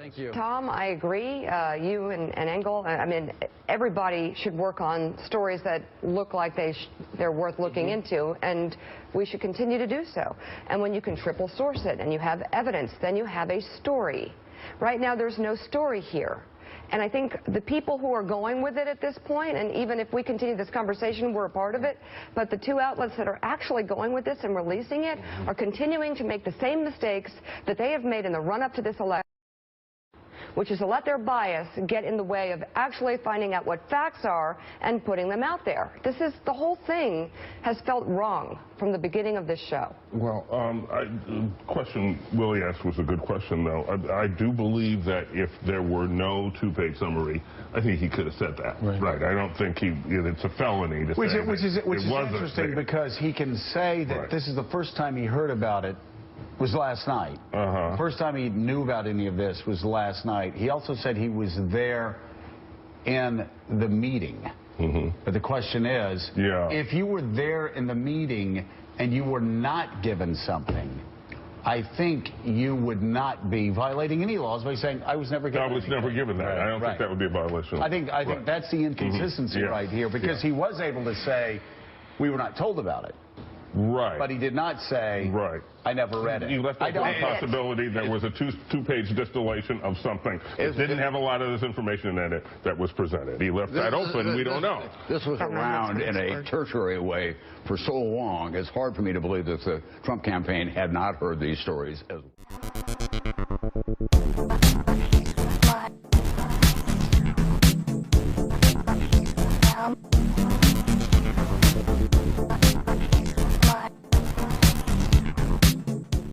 Thank you. Tom, I agree. You and Engel, I mean, everybody should work on stories that look like they're worth looking into, and we should continue to do so. And when you can triple source it and you have evidence, then you have a story. Right now, there's no story here. And I think the people who are going with it at this point, and even if we continue this conversation, we're a part of it, but the two outlets that are actually going with this and releasing it are continuing to make the same mistakes that they have made in the run-up to this election, which is to let their bias get in the way of actually finding out what facts are and putting them out there. The whole thing has felt wrong from the beginning of this show. Well, the question Willie asked was a good question, though. I do believe that if there were no two-page summary, I think he could have said that. Right. I don't think it's a felony to say which is interesting there. Because he can say that this is the first time he heard about it was last night. First time he knew about any of this was last night. He also said he was there in the meeting. But the question is, if you were there in the meeting and you were not given something, I think you would not be violating any laws by saying, I was never given I was never given that. I don't think that would be a violation. I think that's the inconsistency right here, because he was able to say, we were not told about it. But he did not say, I never read it. He left open the possibility there was a two-page distillation of something. It didn't have a lot of this information in it that was presented. He left that open. We don't know. This was around in a tertiary way for so long. It's hard for me to believe that the Trump campaign had not heard these stories.